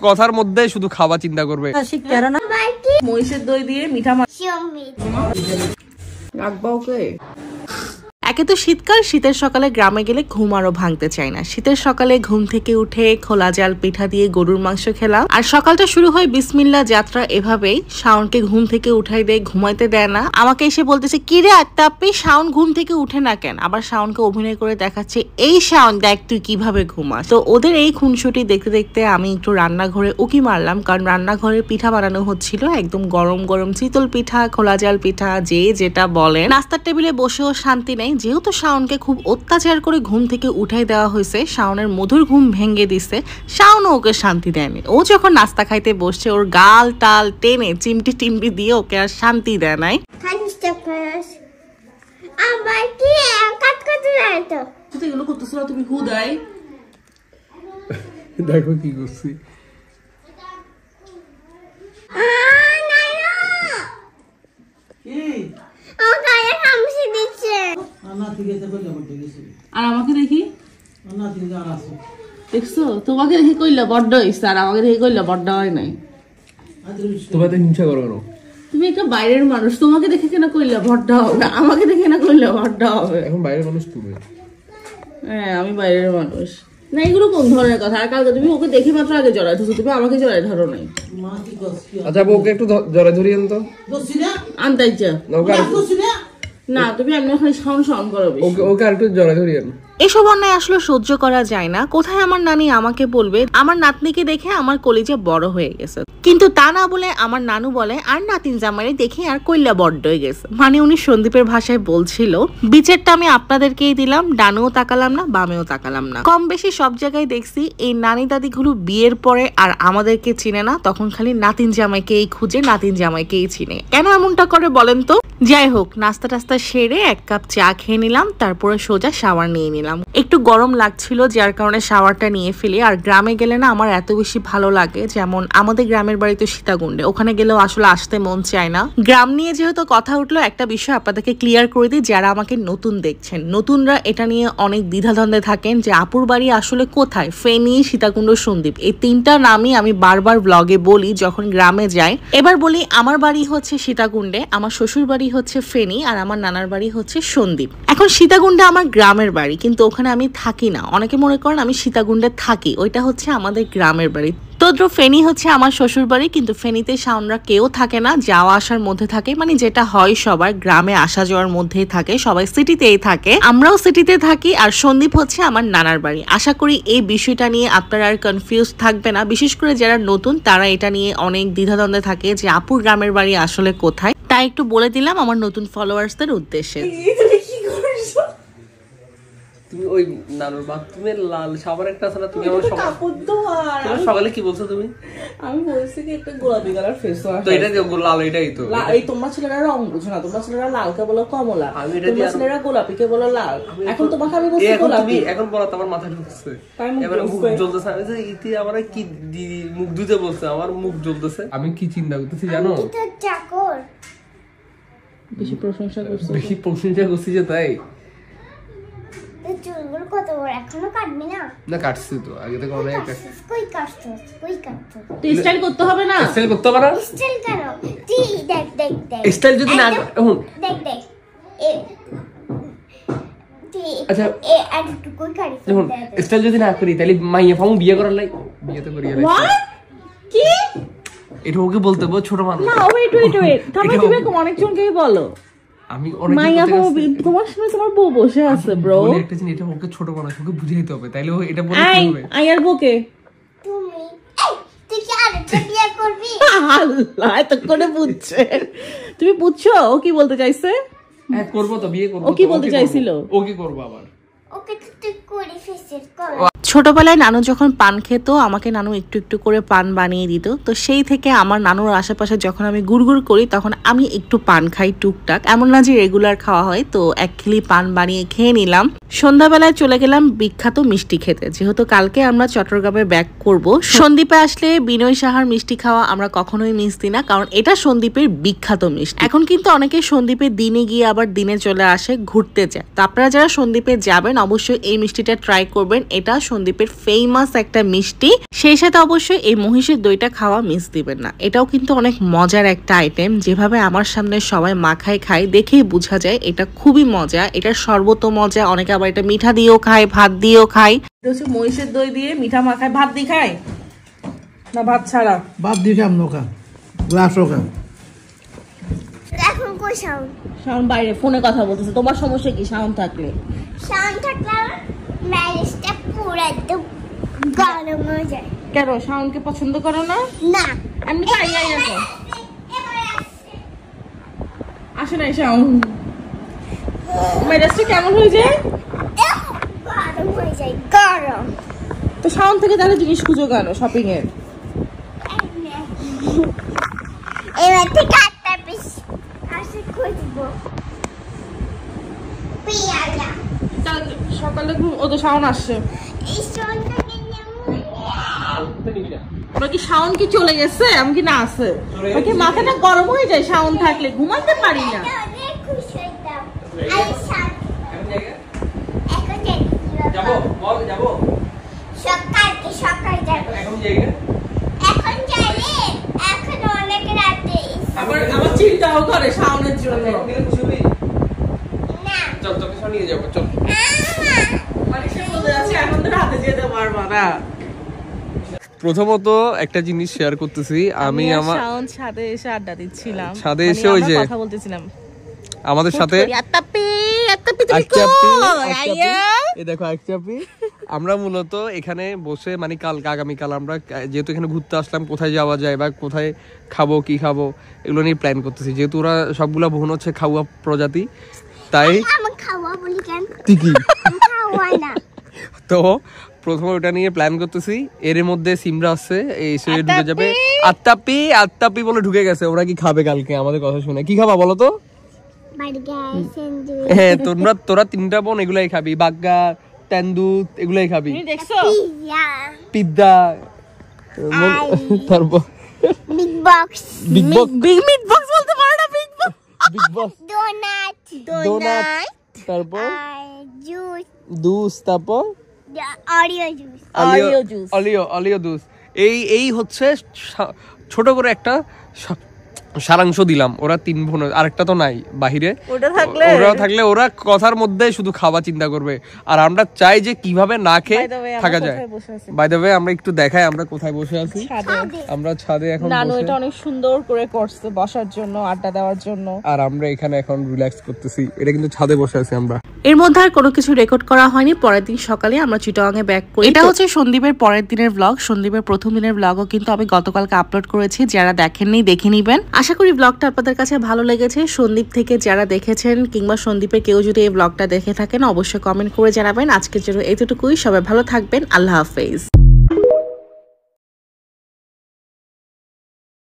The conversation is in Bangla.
কথার মধ্যে শুধু খাওয়া চিন্তা করবে। মহিষের দই দিয়ে মিঠা রাখবা ওকে। একে তো শীতকাল, শীতের সকালে গ্রামে গেলে ঘুম আরো ভাঙতে চায় না। শীতের সকালে ঘুম থেকে উঠে খোলা জাল পিঠা দিয়ে গরুর মাংস খেলাম, আর সকালটা শুরু হয় বিসমিল্লাহ যাত্রা এভাবেই। শাওনকে ঘুম থেকে উঠাই দেয়, ঘুমাইতে দেয় না। আমাকে এসে বলতেছে কি রে আত্তাপ্পি, শাওন ঘুম থেকে উঠে না কেন? আবার শাওনকে অভিনয় করে দেখাচ্ছে, এই শাওন দেখ তুই কিভাবে ঘুমাস। তো ওদের এই খুনসুটি দেখতে দেখতে আমি একটু রান্নাঘরে উকি মারলাম, কারণ রান্নাঘরে পিঠা বানানো হচ্ছিল, একদম গরম গরম চিতল পিঠা, খোলা জাল পিঠা, যে যেটা বলে। নাস্তার টেবিলে বসেও শান্তি নেই, যেহেতু শাওনকে খুব অত্যাচার করে ঘুম থেকে উঠাই দেওয়া হয়েছে, শাওনের মধুর ঘুম ভেঙে দিছে। শাওনও ওকে শান্তি দেয়নি। ও যখন নাস্তা খাইতে বসছে, ওর গাল টাল টেনে চিমটি টিমটি দিয়ে ওকে আর শান্তি দেয় নাই। তুমি হুদাই দেখো কি করছি। আর আমাকে দেখি দেখছো, তোমাকে দেখে কইলা বড্ড হইছে, আর আমাকে দেখে কইলা বড্ড হয় নাই। তোমাকে হিংসা করো কেন? তুমি একটা বাইরের মানুষ, তোমাকে দেখে কেন কইলা বড্ড হবে, আমাকে দেখে না কইলা বড্ড হবে। এখন বাইরের মানুষ তুমি। হ্যাঁ আমি বাইরের মানুষ না। এগুলো কোন ধরনের কথা? আর কালকে তুমি ওকে দেখে মাত্র আগে জড়াই ধরছো, তুমি আমাকে জড়াই ধরো নাই। আচ্ছা ওকে একটু জড়াই ধরি আনতো, আনতাই যা না, তুমি এমনি ওখানে সাউন্ড সাউন্ড করো, ওকে আর একটু জড়াই ধরি আনো। এসব অন্যায় আসলে সহ্য করা যায় না। কোথায় আমার নানি আমাকে বলবে আমার নাতনিকে দেখে আমার কলিজা বড় হয়ে গেছে, কিন্তু তা না বলে আমার নানু বলে আর নাতিন জামাইরে দেখে আর কইলা বড্ড হয়ে গেছে। মানে উনি সন্দীপের ভাষায় বলছিল। বিচারটা আমি আপনাদেরকেই দিলাম, ডানেও তাকালাম না বামেও তাকালাম না। কম বেশি সব জায়গায় দেখছি এই নানি দাদিগুলো বিয়ের পরে আর আমাদেরকে চিনে না, তখন খালি নাতিন জামাইকেই খুঁজে, নাতিন জামাইকেই চিনে। কেন এমনটা করে বলেন তো? যাই হোক, নাস্তা টাস্তা সেরে এক কাপ চা খেয়ে নিলাম, তারপরে সোজা শাওয়ার নিয়ে নিলাম। একটু গরম লাগছিল যার কারণে শাওয়ারটা নিয়ে ফেলি। আর গ্রামে গেলে না আমার এত বেশি ভালো লাগে, যেমন আমাদের গ্রামের বাড়িতে সীতাকুণ্ডে, ওখানে গেলেও আসলে আসতে মন চায় না। গ্রাম নিয়ে যেহেতু কথা উঠলো, একটা বিষয় আপনাদেরকে ক্লিয়ার করে দিই, যারা আমাকে নতুন দেখছেন, নতুনরা এটা নিয়ে অনেক দ্বিধাদ্বন্দ্বে থাকেন যে আপুর বাড়ি আসলে কোথায়। ফেনী, সীতাকুণ্ড, সন্দ্বীপ, এই তিনটা নামই আমি বারবার ব্লগে বলি যখন গ্রামে যাই। এবার বলি, আমার বাড়ি হচ্ছে সীতাকুণ্ডে, আমার শ্বশুর বাড়ি হচ্ছে ফেনী, আর আমার নানার বাড়ি হচ্ছে সন্দ্বীপ। এখন সীতাকুণ্ডে আমার গ্রামের বাড়ি, কিন্তু ওখানে আমি থাকি না। অনেকে মনে করেন আমি সীতাকুণ্ডে থাকি, ওইটা হচ্ছে আমাদের গ্রামের বাড়ি। তদ্র ফেনী হচ্ছে আমার শ্বশুর বাড়ি, কিন্তু ফেনীতে শাওনরা কেউ থাকে না, যাওয়া আসার মধ্যে থাকে, মানে যেটা হয় সবার গ্রামে আসা যাওয়ার মধ্যেই থাকে, সবাই সিটিতেই থাকে, আমরাও সিটিতে থাকি। আর সন্দ্বীপ হচ্ছে আমার নানার বাড়ি। আশা করি এই বিষয়টা নিয়ে আপনারা আর কনফিউজ থাকবে না, বিশেষ করে যারা নতুন তারা এটা নিয়ে অনেক দ্বিধাদ্বন্দ্বে থাকে যে আপুর গ্রামের বাড়ি আসলে কোথায়। তাই একটু বলে দিলাম আমার নতুন ফলোয়ার্সদের উদ্দেশ্যে। তুমি ওই নানুর বাথরুমের লাল সাবান একটা আছে না, তুমি আমার সকালে কি বলছো তুমি? আমি বলছি কি একটা গোলাপি কালার ফেস ওয়াশ, তো এটা যে লাল, এটাই তো। এই তোমরা ছেলেরা রং বুঝো না, তোমরা ছেলেরা লালকে বলো কমলা, তোমরা ছেলেরা গোলাপিকে বলো লাল। এখন তোমাকে আমি বলছি গোলাপি, এখন বলো তো আমার মাথা ঢুকছে, এবারে মুখ জ্বলতেছে। আমি যে ইতি আমার কি মুখ ধুতে বলছে, আমার মুখ জ্বলতেছে। আমি কি চিন্তা করতেছি জানো? বেশি প্রশংসা করছি যে তাই। চুলগুলো কত বড়, এখনো কাটবি না? না কাটছি তো আগে থেকে অনেক কাটছি। কই কাটছস? কই কাটছস? তো স্টাইল করতে হবে না? স্টাইল করতে হবে না? স্টাইল কেন? তুই দেখ দেখ দেখ। স্টাইল যদি না হুন দেখ দেখ। আচ্ছা এ আর একটু কই কাটি ফেল। হুন স্টাইল যদি না করি তাহলে মাইয়া ফামু বিয়ে করার লাই, বিয়ে তো করিয়া লাই। কি? এটা ওকে বলতে বল, ছোট মানুষ না। ওয়েট তুমি অনেকজনকেই বলো। আমি অনেক তোমার সামনে তোমার বউ বসে আছে ব্রো। বলে একটা জিনিস, এটা ওকে ছোট মানুষ, ওকে বুঝাইতে হবে, তাইলে ও এটা বলে কি হবে? আয়ার বউকে তুমি তুই কি আরেকটা বিয়ে করবি? আল্লাহ এত করে বুঝছে। তুমি বুঝছো ও কি বলতে চাইছে? হ্যাঁ করব তো, বিয়ে করব। ও কি বলতে চাইছিল? ও কি করব আবার? ওকে তুই করে ফেসের কর। ছোটবেলায় নানু যখন পান খেত, আমাকে নানু একটু একটু করে পান বানিয়ে দিত। তো সেই থেকে আমার নানুর আশেপাশে যখন আমি গুড়গুড় করি তখন আমি একটু পান খাই টুকটাক, এমন না যে রেগুলার খাওয়া হয়। তো এক খিলি পান বানিয়ে খেয়ে নিলাম। সন্ধ্যাবেলায় চলে গেলাম বিখ্যাত মিষ্টি খেতে, যেহেতু কালকে আমরা চট্টগ্রামে ব্যাক করব। সন্দ্বীপে আসলে বিনয় সাহার মিষ্টি খাওয়া আমরা কখনোই মিস দিই না, কারণ এটা সন্দ্বীপের বিখ্যাত মিষ্টি। এখন কিন্তু অনেকে সন্দ্বীপে দিনে গিয়ে আবার দিনে চলে আসে, ঘুরতে যায়। তো আপনারা যারা সন্দ্বীপে যাবেন অবশ্যই এই মিষ্টিটা ট্রাই করবেন। এটা সন্দ্বীপের ফেমাস একটা মিষ্টি। সেই সাথে অবশ্যই এই মহিষের দইটা খাওয়া মিস দিবেন না। এটাও কিন্তু অনেক মজার একটা আইটেম, যেভাবে আমার সামনে সবাই মাখায় খায় দেখেই বোঝা যায় এটা খুবই মজা। এটা সর্বত মজা, অনেকে আবার এটা মিঠা দিয়েও খায়, ভাত দিয়েও খায়। এটা হচ্ছে মহিষের দই দিয়ে মিঠা মাখায়, ভাত দিয়ে খায় না ভাত ছাড়া? ভাত দিয়ে খাম নৌকা গ্লাসও খাম। এখন কই সাউন্ড? শাওন বাইরে ফোনে কথা বলতেছে। তোমার সমস্যা কি শাওন থাকলে? সাউন্ড থাকলে ম্যারেজটা পুরো একদম গরম হয়ে যায়। কেন শাওনকে পছন্দ করো না? না আমি খাই না তো। এবার আসছে। আসে নাই শাওন। মেজাজটা কেমন হয়ে যায়? গরম হয়ে যায়, গরম। তো শাওন থেকে তাহলে জিনিস খুঁজো কেন শপিং এর? এবার থেকে একটা পিস আসে খুঁজবো। পিয়াজা সকালে ও তো শাওন আসছে। এই সোনটা ওরা কি শাওন কি চলে গেছে? আমি কি না আছে? ওরা কি মাথাটা গরম হয়ে যায় শাওন থাকলে? ঘুমাতে পারি না। অনেক খুশি হইতাম। আর সাথে এখন যাবো বল যাবো সকাল যাবো। এখন জায়গা এখন যাইলে এখন অনেক রাতে। আবার চিন্তাও করে শাওনের জন্য। না চল তোকে সব নিয়ে যাবো চল। মানে সে বলে যাচ্ছে এখন তো রাতে যেতে পারবা না। প্রথমত একটা জিনিস শেয়ার করতেছি, আমি আমার শাওন ছাদে এসে আড্ডা দিচ্ছিলাম, ছাদে এসে ওই যে কথা বলতেছিলাম আমাদের সাথে এই দেখো একচাপি। আমরা মূলত এখানে বসে মানে আগামীকাল আমরা যেহেতু এখানে ঘুরতে আসলাম, কোথায় যাওয়া যায় বা কোথায় খাবো কি খাবো এগুলো নিয়ে প্ল্যান করতেছি। যেহেতু ওরা সবগুলা বোন হচ্ছে খাওয়া প্রজাতি, তাই আমার খাওয়া বলি কেন? ঠিকই খাওয়া না। তো প্রথমে ওটা নিয়ে প্ল্যান করতেছি। এর মধ্যে সিমরা আসছে, এসে ঢুকে যাবে। আত্তাপি বলে ঢুকে গেছে। ওরা কি খাবে কালকে আমাদের কথা শুনে? কি খাবা বলো তো? বার্গার, স্যান্ডউইচ, হ্যাঁ তোরা তিনটা বোন এগুলাই খাবি, বাগ্গা তেন্দুত এগুলাই খাবি, দেখছো পিজ্জা, পিজ্জা, তারপর big box, big meat box বলতে পারো না? বিগ বস, ডোনাট, তারপর জুস, দুস, তারপর অরিও জুস। অলিও দুস। এই হচ্ছে ছোট করে একটা সারাংশ দিলাম। ওরা তিন বোন, আরেকটা তো নাই বাহিরে। ওরা থাকলে ওরা কথার মধ্যে শুধু খাওয়া চিন্তা করবে, আর আমরা চাই যে কিভাবে না খেয়ে থাকা যায়। বাই দ্য ওয়ে আমরা একটু দেখাই আমরা কোথায় বসে আছি। আমরা ছাদে এখন নানু এটা অনেক সুন্দর করে করছে বসার জন্য, আড্ডা দেওয়ার জন্য, আর আমরা এখানে এখন রিল্যাক্স করতেছি। এটা কিন্তু ছাদে বসে আছি আমরা। এর মধ্যে আর কোনো কিছু রেকর্ড করা হয়নি। পরের দিন সকালে আমরা চিটাগাঙে ব্যাক করি। এটা হচ্ছে সন্দীপের পরের দিনের ব্লগ। সন্দীপের প্রথম দিনের ব্লগও কিন্তু আমি গতকালকে আপলোড করেছি, যারা দেখেননি দেখে নিবেন। আশা করি ব্লগটা আপনাদের কাছে ভালো লেগেছে। সন্দীপ থেকে যারা দেখেছেন কিংবা সন্দীপের কেউ যদি এই ব্লগটা দেখে থাকেন অবশ্যই কমেন্ট করে জানাবেন। আজকের জন্য এতটুকুই। সবাই ভালো থাকবেন। আল্লাহ হাফেজ।